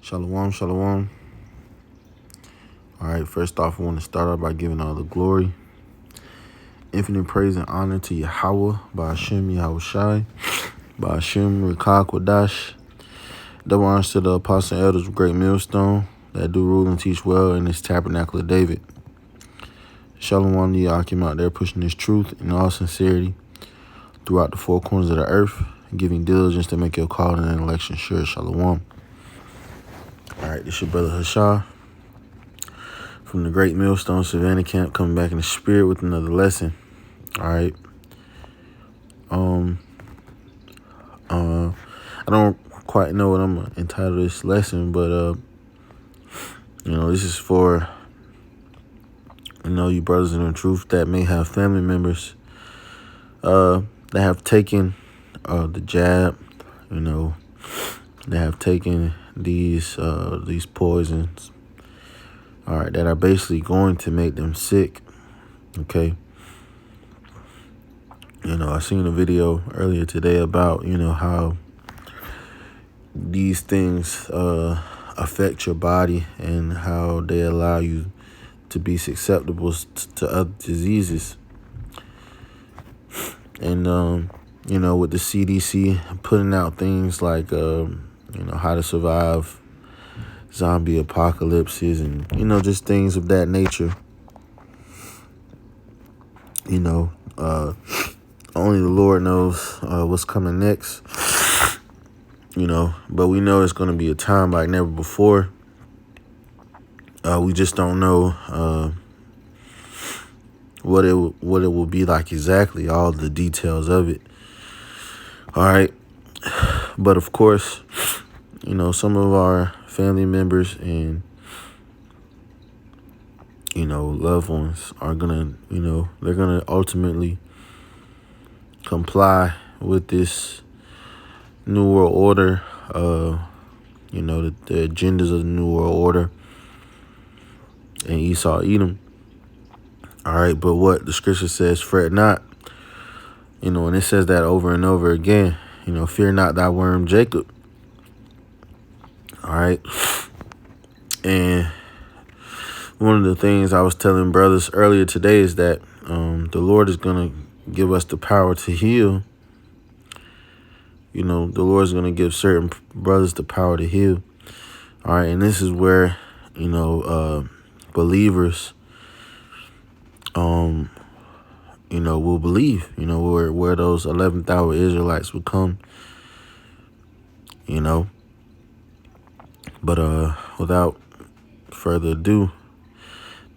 Shalom, shalom. All right, first off, I want to start out by giving all the glory, infinite praise, and honor to Yahweh, by Hashem Yahushai, by Hashem Rekah Kwadash. Double honors to the apostles and elders of Great Millstone that do rule and teach well in this tabernacle of David. Shalom to Yakim out there pushing this truth in all sincerity throughout the four corners of the earth, giving diligence to make your call and election sure. Shalom. All right, this your brother Hashah from the Great Millstone Savannah Camp, coming back in the spirit with another lesson. All right. I don't quite know what I'm gonna entitle this lesson, but this is for you brothers in the truth that may have family members that have taken the jab, that have taken these poisons, all right, that are basically going to make them sick. Okay. I seen a video earlier today about, how these things affect your body and how they allow you to be susceptible to other diseases. And, with the CDC putting out things like, how to survive zombie apocalypses and, just things of that nature. Only the Lord knows what's coming next. But we know it's going to be a time like never before. We just don't know what it will be like exactly, all the details of it. All right. But of course, some of our family members and, loved ones are going to, they're going to ultimately comply with this New World Order, the agendas of the New World Order and Esau, Edom. All right, but what the scripture says, fret not, and it says that over and over again, fear not thy worm Jacob. All right. And one of the things I was telling brothers earlier today is that the Lord is going to give us the power to heal. The Lord is going to give certain brothers the power to heal. All right. And this is where, believers, will believe, where those 11th hour Israelites will come, But without further ado,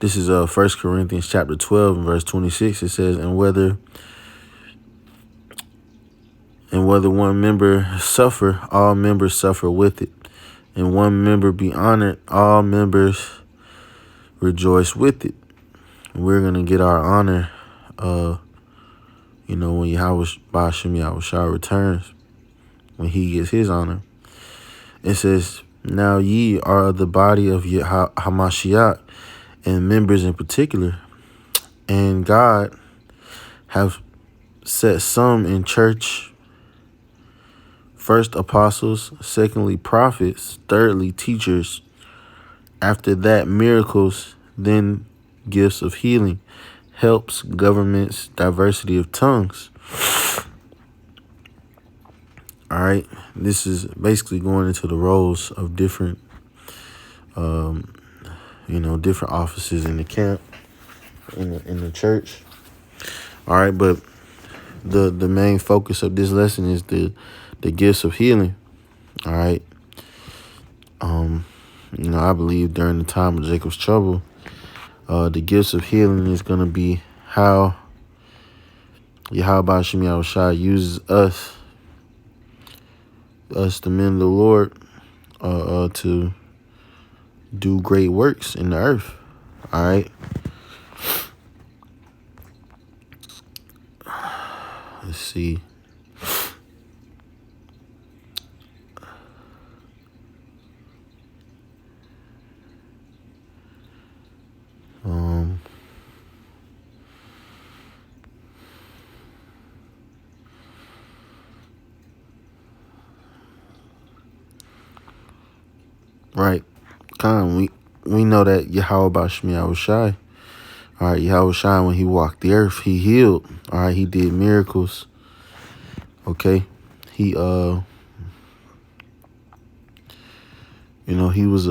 this is 1 Corinthians chapter 12 and verse 26. It says, and whether one member suffer, all members suffer with it. And one member be honored, all members rejoice with it. And we're going to get our honor, when Yahweh Ba'ashem Yahushua returns, when he gets his honor. It says, now ye are of the body of Hamashiach, and members in particular. And God have set some in church, first apostles, secondly prophets, thirdly teachers, after that miracles, then gifts of healing, helps, governments, diversity of tongues. All right, this is basically going into the roles of different, different offices in the camp, in the church. All right, but the main focus of this lesson is the gifts of healing. All right. I believe during the time of Jacob's trouble, the gifts of healing is going to be how Yahweh Ba'ashem Yahushua uses us, the men of the Lord, to do great works in the earth. All right. Let's see. right? We know that Yahweh Bashmi Yahushai, all right, Yahushai, when he walked the earth, he healed, all right, he did miracles, okay? He, he was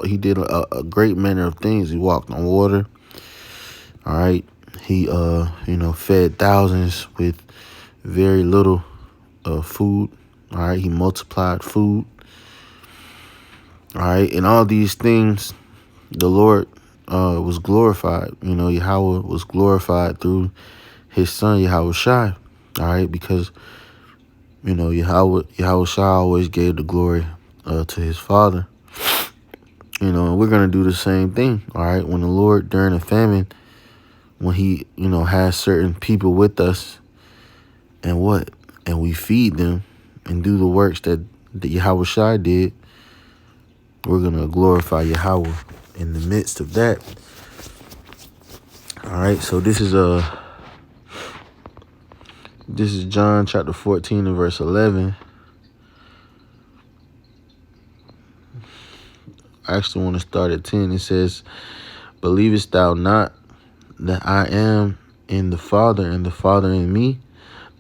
he did a great manner of things. He walked on water, all right? He, fed thousands with very little food, all right? He multiplied food, all right? And all these things, the Lord was glorified. Yahweh was glorified through his son, Yahushai, all right? Because, Yahushai always gave the glory to his Father. And we're going to do the same thing, all right? When the Lord, during a famine, when he, has certain people with us, and we feed them and do the works that Yahushai did, we're going to glorify Yahweh in the midst of that. All right, so this is John chapter 14 and verse 11. I actually want to start at 10. It says, "Believest thou not that I am in the Father, and the Father in me?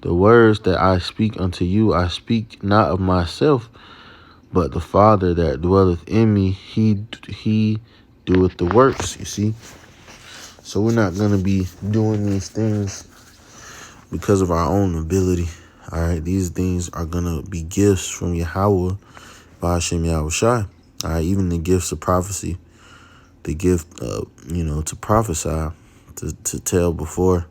The words that I speak unto you, I speak not of myself, but the Father that dwelleth in me, he doeth the works." You see? So we're not going to be doing these things because of our own ability. All right, these things are going to be gifts from Yahweh, Ba'ashem Yahushai. All right, even the gifts of prophecy, the gift, to prophesy, to tell before,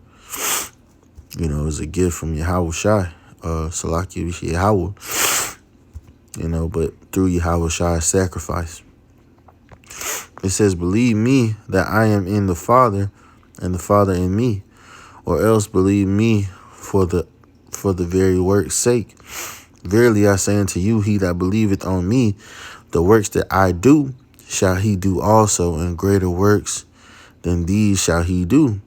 is a gift from Yahushai, Salaki Yahweh, but through Yahushai's sacrifice. It says, "Believe me that I am in the Father, and the Father in me, or else believe me for the very work's sake. Verily I say unto you, he that believeth on me, the works that I do, shall he do also, and greater works than these shall he do,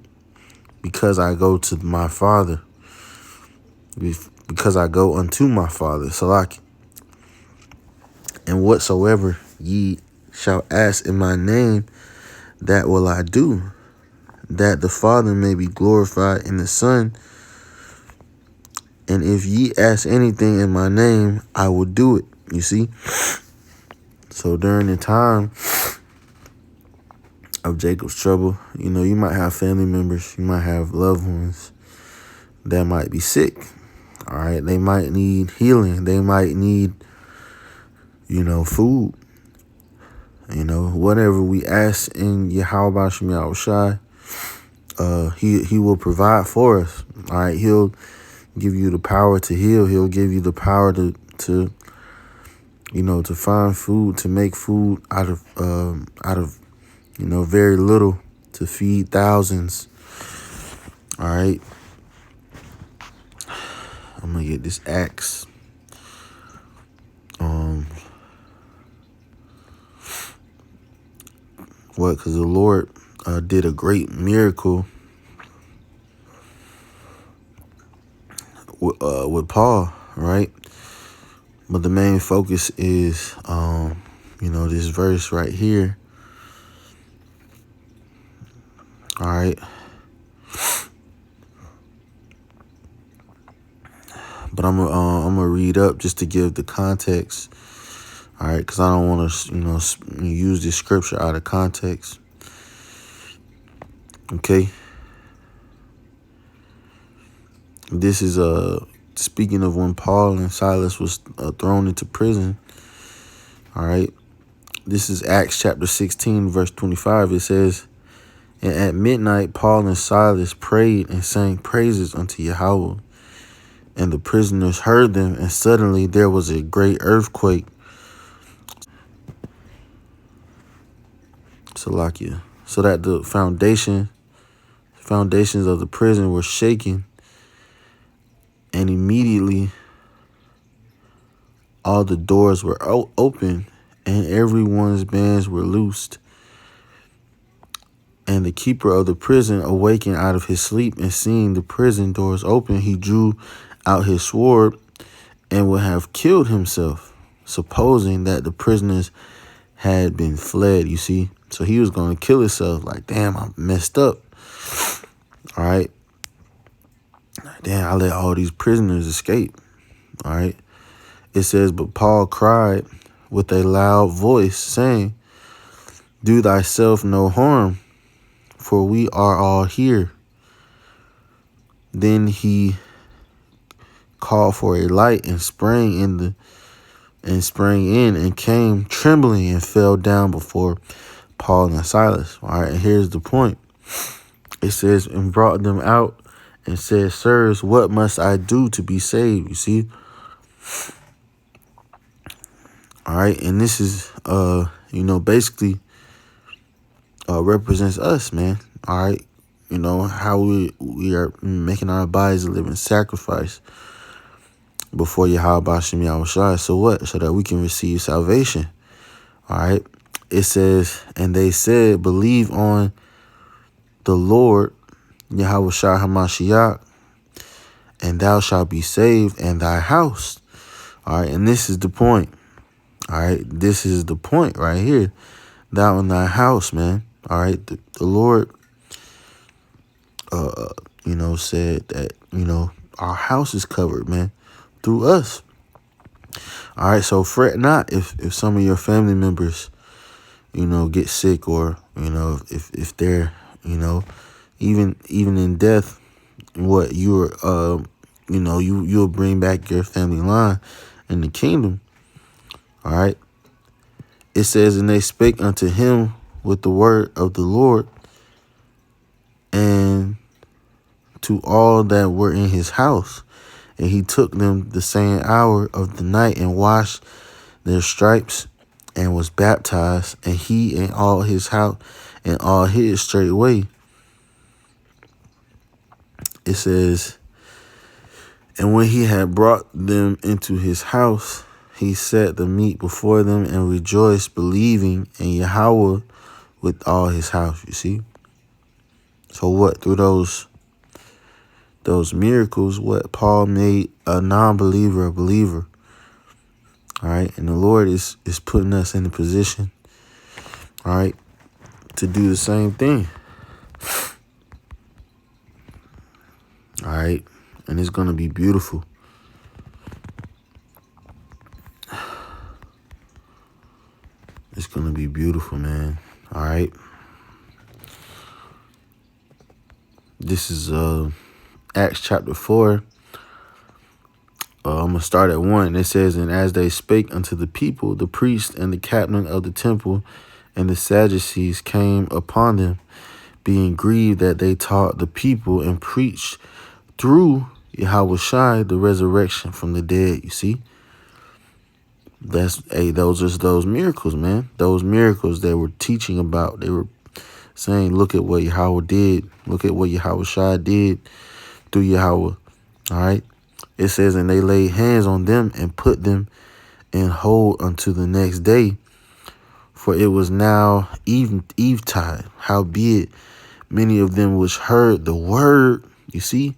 because I go to my Father, because I go unto my Father." Salaki. "And whatsoever ye shall ask in my name, that will I do, that the Father may be glorified in the Son. And if ye ask anything in my name, I will do it." You see? So during the time of Jacob's trouble, you might have family members, you might have loved ones that might be sick. All right. They might need healing. They might need, food. Whatever we ask in Yahweh B'Shem Yahushai, he will provide for us. All right. He'll give you the power to heal. He'll give you the power to find food, to make food out of very little, to feed thousands. All right. I'm going to get this axe. Because the Lord did a great miracle with Paul, right? But the main focus is, this verse right here. All right. But I'm gonna read up just to give the context. All right, because I don't want to, use this scripture out of context. Okay. This is speaking of when Paul and Silas was thrown into prison. All right. This is Acts chapter 16, verse 25. It says, "And at midnight, Paul and Silas prayed and sang praises unto Yahweh. And the prisoners heard them, and suddenly there was a great earthquake." Salakia. "So that the foundations of the prison were shaken, and immediately all the doors were open, and everyone's bands were loosed. And the keeper of the prison awakened out of his sleep, and seeing the prison doors open, he drew out his sword and would have killed himself." supposing that the prisoners had been fled, you see. So he was going to kill himself. Like, damn, I messed up. All right. Damn, I let all these prisoners escape. All right. It says, but Paul cried with a loud voice, saying, do thyself no harm, for we are all here. Then he called for a light and sprang in and came trembling and fell down before Paul and Silas. All right, and here's the point. It says, and brought them out and said, sirs, what must I do to be saved? You see? All right, and this is, basically represents us, man. All right, how we are making our bodies a living sacrifice before Yahweh Shem Yahushua. So what? So that we can receive salvation. All right. It says, and they said, believe on the Lord Yahushua HaMashiach, and thou shalt be saved and thy house. All right. And this is the point. All right. This is the point right here. Thou and thy house, man. All right. The Lord, said that, our house is covered, man, through us. All right. So fret not if some of your family members, get sick, or, if they're, even in death, what you're, you'll bring back your family line in the kingdom. All right. It says, and they spake unto him with the word of the Lord, and to all that were in his house. And he took them the same hour of the night and washed their stripes and was baptized, and he and all his house and all his straightway. It says, and when he had brought them into his house, he set the meat before them and rejoiced, believing in Yahweh with all his house. You see? So what? Through those miracles, what? Paul made a non-believer a believer. All right? And the Lord is putting us in a position, all right, to do the same thing. All right? And it's going to be beautiful. It's going to be beautiful, man. All right? This is Acts chapter 4. I'm going to start at 1. It says, and as they spake unto the people, the priest and the captain of the temple and the Sadducees came upon them, being grieved that they taught the people and preached through Yahushua the resurrection from the dead. You see? Those are those miracles, man. Those miracles they were teaching about. They were saying, look at what Yahweh did. Look at what Yahushua did through Yahweh. All right. It says, and they laid hands on them and put them in hold until the next day. For it was now eventide. Howbeit, many of them which heard the word, you see,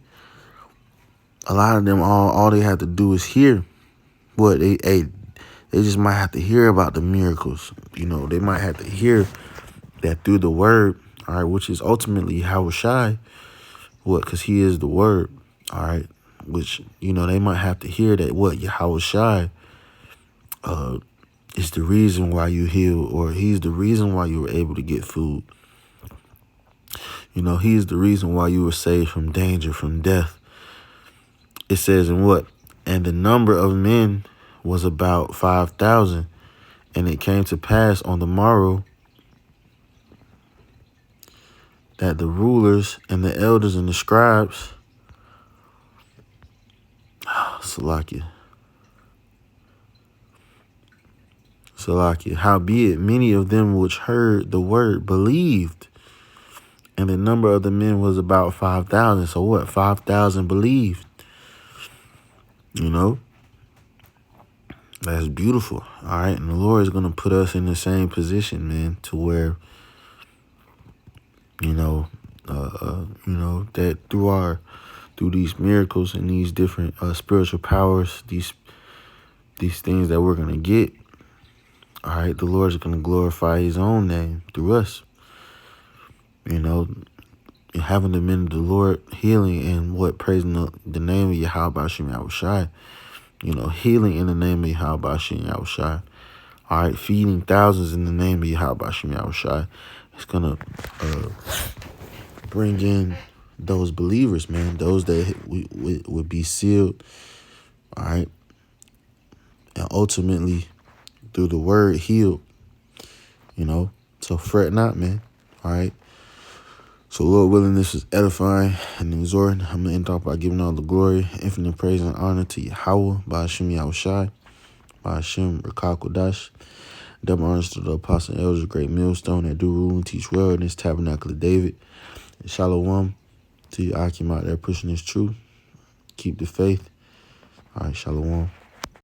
a lot of them, all they had to do is hear. What? They just might have to hear about the miracles. They might have to hear that through the word, all right, which is ultimately Yahushua. What? Because he is the word, all right, which, they might have to hear that what? Yahushua is the reason why you heal, or he's the reason why you were able to get food. He's the reason why you were saved from danger, from death. It says, and what? And the number of men was about 5,000. And it came to pass on the morrow that the rulers and the elders and the scribes, Salakia, howbeit many of them which heard the word believed, and the number of the men was about 5,000. So what? 5,000 believed. That's beautiful. All right. And the Lord is going to put us in the same position, man, to where, that through these miracles and these different spiritual powers, these these things that we're going to get, all right, the Lord's going to glorify his own name through us. You know, having the men of the Lord, healing and praising the name of Yahweh Bashim Yahushai. You know, healing in the name of Yahweh Bashim Yahushai. All right, feeding thousands in the name of Yahweh Bashim Yahushai. It's going to bring in those believers, man, those that would be sealed, all right, and ultimately through the word healed, you know. So fret not, man, all right. So Lord willing, this is edifying and exhorting. I'm going to end off by giving all the glory, infinite praise, and honor to Yahweh, Ba'ashem Yahushai, Ba'ashem Rakah Kodash. Double honors to the apostle and elders, great millstone that do rule and teach well in this tabernacle of David. And shalom to you, Akim out there pushing this truth. Keep the faith. All right, shalom.